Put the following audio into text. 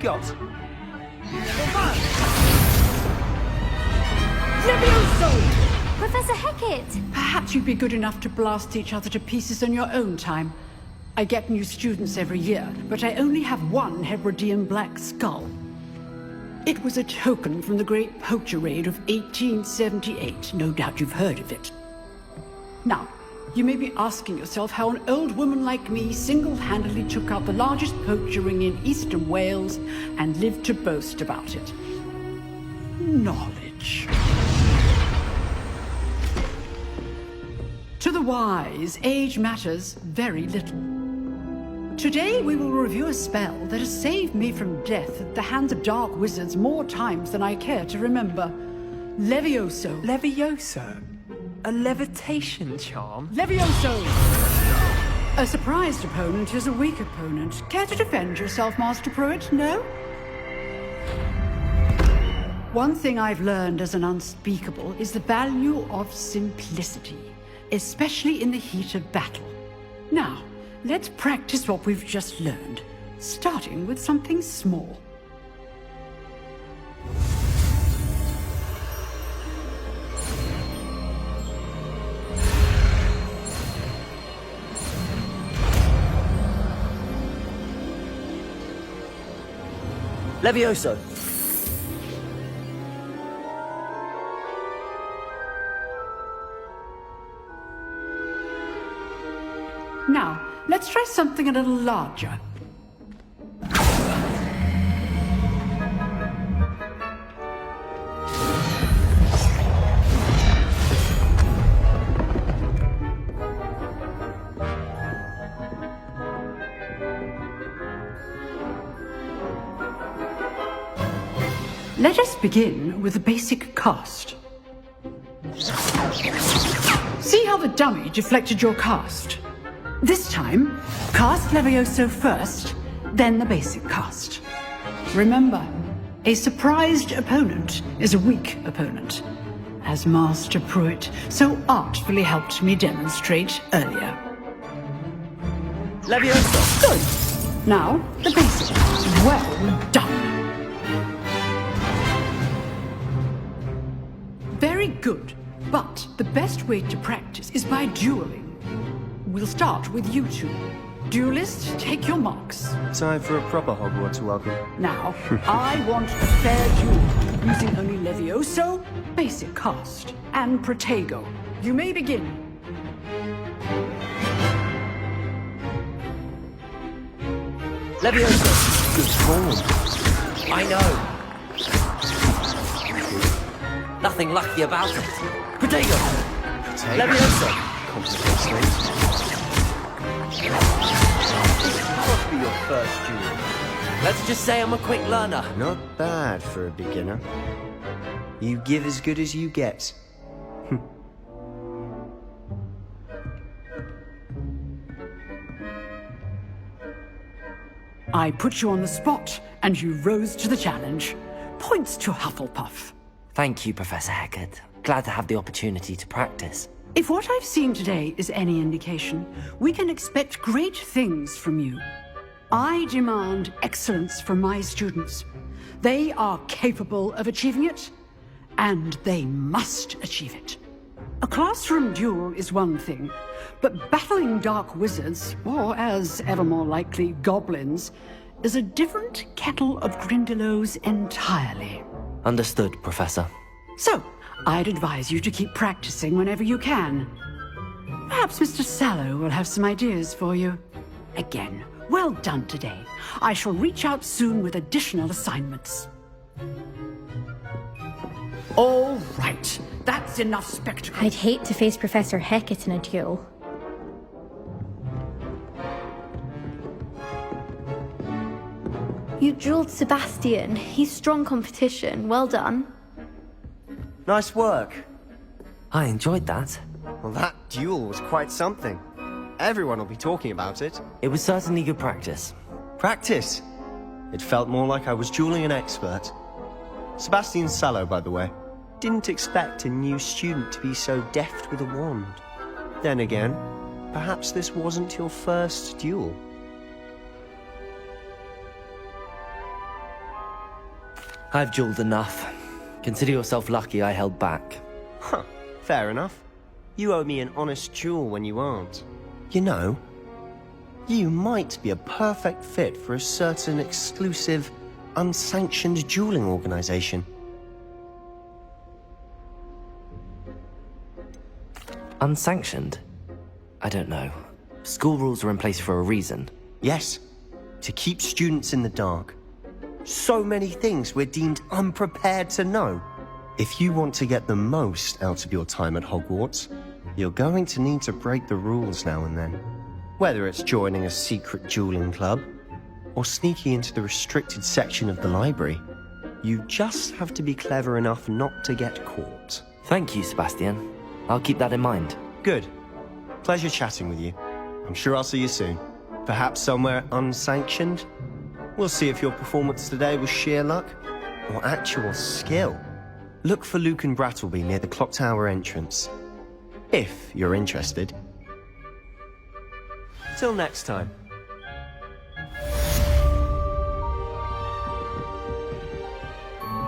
got? Levioso! Professor Hecat! Perhaps you'd be good enough to blast each other to pieces on your own time. I get new students every year, but I only have one Hebridean black skull. It was a token from the Great Poacher Raid of 1878. No doubt you've heard of it. Now, you may be asking yourself how an old woman like me single-handedly took out the largest poacher ring in eastern Wales and lived to boast about it. Knowledge. To the wise, age matters very little. Today we will review a spell that has saved me from death at the hands of dark wizards more times than I care to remember. Levioso. Levioso? A levitation charm? Levioso! A surprised opponent is a weak opponent. Care to defend yourself, Master Pruitt? No? One thing I've learned as an unspeakable is the value of simplicity, especially in the heat of battle. Now, let's practice what we've just learned, starting with something small. Levioso! Now, let's try something a little larger. Let us begin with the basic cast. See how the dummy deflected your cast? This time, cast Levioso first, then the basic cast. Remember, a surprised opponent is a weak opponent, as Master Pruitt so artfully helped me demonstrate earlier. Levioso! Good. Now, the basic. Well done. Very good, but the best way to practice is by dueling. We'll start with you two. Duelists, take your marks. Time for a proper Hogwarts welcome. Now, I want a fair duel, using only Levioso, basic cast, and Protego. You may begin. Levioso! Good form. I know! Nothing lucky about it. Protego! Levioso! Complicates things. This must be your first duel. Let's just say I'm a quick learner. Not bad for a beginner. You give as good as you get. I put you on the spot, and you rose to the challenge. Points to Hufflepuff. Thank you, Professor Hecat. Glad to have the opportunity to practice. If what I've seen today is any indication, we can expect great things from you. I demand excellence from my students. They are capable of achieving it, and they must achieve it. A classroom duel is one thing, but battling dark wizards, or as ever more likely, goblins, is a different kettle of Grindylows entirely. Understood, Professor. So, I'd advise you to keep practicing whenever you can. Perhaps Mr. Sallow will have some ideas for you. Again, well done today. I shall reach out soon with additional assignments. All right, that's enough spectacle. I'd hate to face Professor Hecat in a duel. You dueled Sebastian. He's strong competition. Well done. Nice work. I enjoyed that. Well, that duel was quite something. Everyone will be talking about it. It was certainly good practice. Practice. It felt more like I was dueling an expert. Sebastian Sallow, by the way. Didn't expect a new student to be so deft with a wand. Then again, perhaps this wasn't your first duel. I've dueled enough. Consider yourself lucky I held back. Huh, fair enough. You owe me an honest duel when you aren't. You know, you might be a perfect fit for a certain exclusive, unsanctioned dueling organization. Unsanctioned? I don't know. School rules are in place for a reason. Yes, to keep students in the dark. So many things we're deemed unprepared to know. If you want to get the most out of your time at Hogwarts, you're going to need to break the rules now and then. Whether it's joining a secret dueling club, or sneaking into the restricted section of the library, you just have to be clever enough not to get caught. Thank you, Sebastian. I'll keep that in mind. Good. Pleasure chatting with you. I'm sure I'll see you soon. Perhaps somewhere unsanctioned? We'll see if your performance today was sheer luck or actual skill. Look for Lucan Brattleby near the Clock Tower entrance. If you're interested. Till next time.